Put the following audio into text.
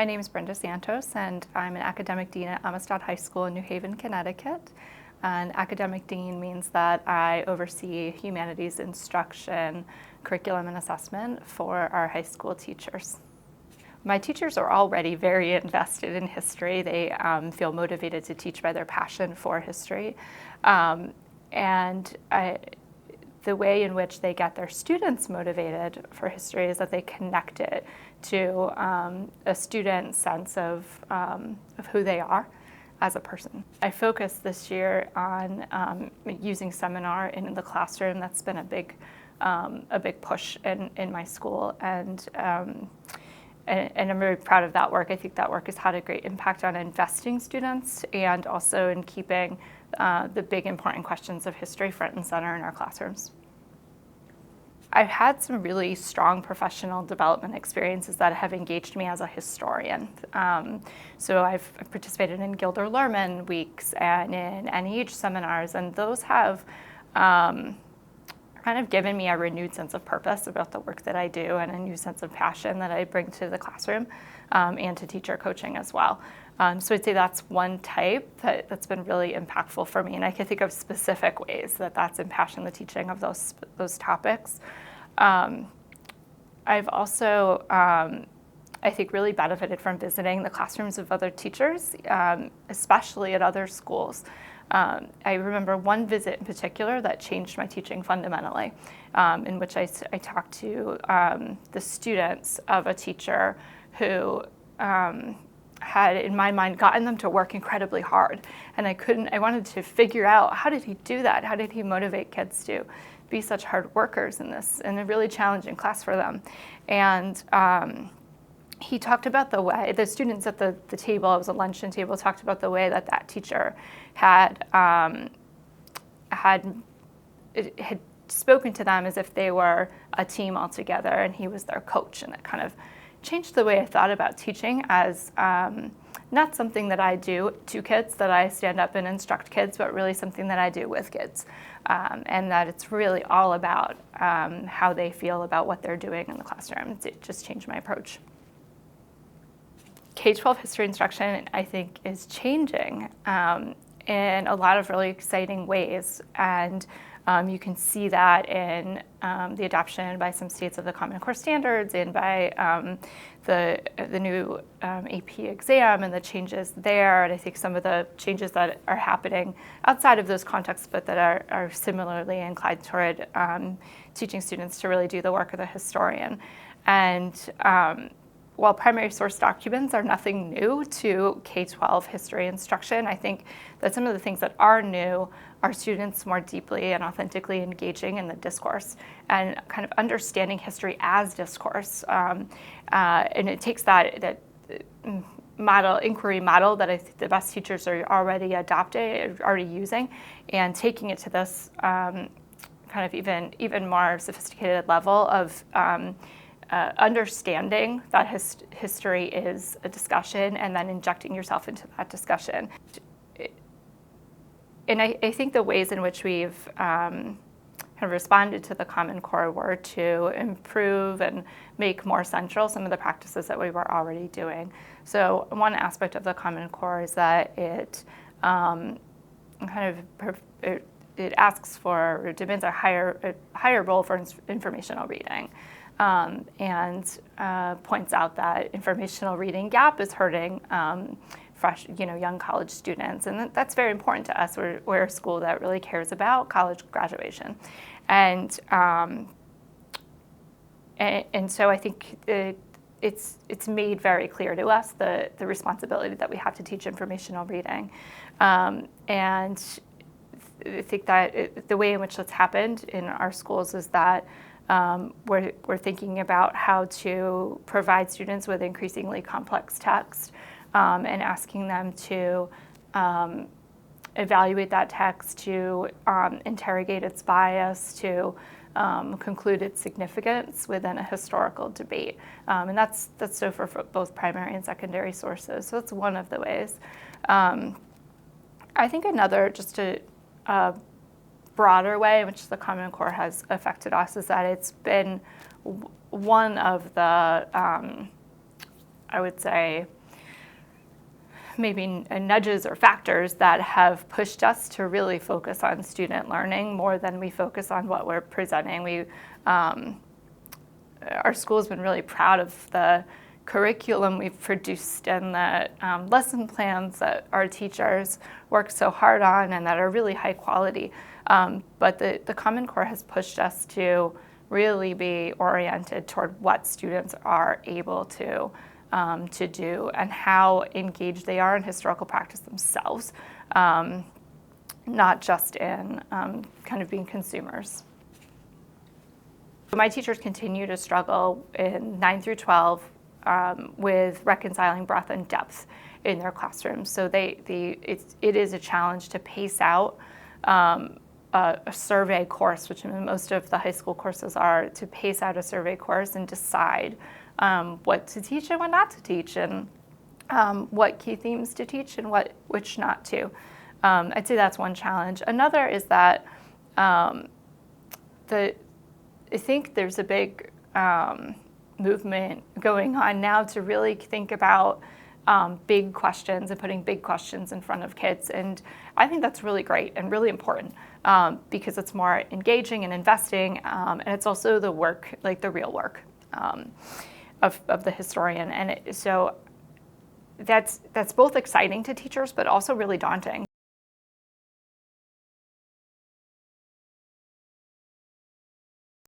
My name is Brenda Santos, and I'm an academic dean at Amistad High School in New Haven, Connecticut. And academic dean means that I oversee humanities instruction, curriculum, and assessment for our high school teachers. My teachers are already very invested in history. They feel motivated to teach by their passion for history. The way in which they get their students motivated for history is that they connect it to a student's sense of who they are as a person. I focused this year on using seminar in the classroom. That's been a big push in my school, and I'm very proud of that work. I think that work has had a great impact on investing students and also in keeping the big important questions of history front and center in our classrooms. I've had some really strong professional development experiences that have engaged me as a historian. So I've participated in Gilder Lerman weeks and in NEH seminars, and those have kind of given me a renewed sense of purpose about the work that I do and a new sense of passion that I bring to the classroom and to teacher coaching as well. So I'd say that's one type that's been really impactful for me, and I can think of specific ways that that's impassioned the teaching of those topics. I've also, I think, really benefited from visiting the classrooms of other teachers, especially at other schools. I remember one visit in particular that changed my teaching fundamentally, in which I talked to the students of a teacher who had, in my mind, gotten them to work incredibly hard. And I wanted to figure out, how did he do that? How did he motivate kids to be such hard workers in a really challenging class for them? And he talked about the way, the students at the table, it was a luncheon table, talked about the way that teacher had spoken to them as if they were a team altogether, and he was their coach. And it kind of changed the way I thought about teaching as not something that I do to kids, that I stand up and instruct kids, but really something that I do with kids. And that it's really all about how they feel about what they're doing in the classroom. It just changed my approach. K-12 history instruction, I think, is changing in a lot of really exciting ways. And you can see that in the adoption by some states of the Common Core standards and by the new AP exam and the changes there. And I think some of the changes that are happening outside of those contexts, but that are similarly inclined toward teaching students to really do the work of the historian. And while primary source documents are nothing new to K-12 history instruction, I think that some of the things that are new are students more deeply and authentically engaging in the discourse and kind of understanding history as discourse. And it takes that inquiry model that I think the best teachers are already using, and taking it to this kind of even more sophisticated level of understanding that history is a discussion and then injecting yourself into that discussion. And I think the ways in which we've kind of responded to the Common Core were to improve and make more central some of the practices that we were already doing. So one aspect of the Common Core is that it it asks for, or demands a higher role for informational reading. And points out that informational reading gap is hurting young college students, and that's very important to us. We're a school that really cares about college graduation, and so I think it's made very clear to us the responsibility that we have to teach informational reading, and I think that the way in which that's happened in our schools is that we're thinking about how to provide students with increasingly complex text and asking them to evaluate that text, to interrogate its bias, to conclude its significance within a historical debate. And that's so for both primary and secondary sources. So that's one of the ways. I think another, just a broader way in which the Common Core has affected us is that it's been one of the I would say, maybe nudges or factors that have pushed us to really focus on student learning more than we focus on what we're presenting. Our school's been really proud of the curriculum we've produced and the lesson plans that our teachers work so hard on and that are really high quality. But the Common Core has pushed us to really be oriented toward what students are able to do and how engaged they are in historical practice themselves, not just in kind of being consumers. My teachers continue to struggle in 9 through 12 with reconciling breadth and depth in their classrooms. So it is a challenge to pace out a survey course, which most of the high school courses are, to pace out a survey course and decide what to teach and what not to teach, and what key themes to teach and which not to. I'd say that's one challenge. Another is that I think there's a big movement going on now to really think about big questions and putting big questions in front of kids. And I think that's really great and really important because it's more engaging and investing, and it's also the work, like the real work of the historian. And so that's both exciting to teachers, but also really daunting.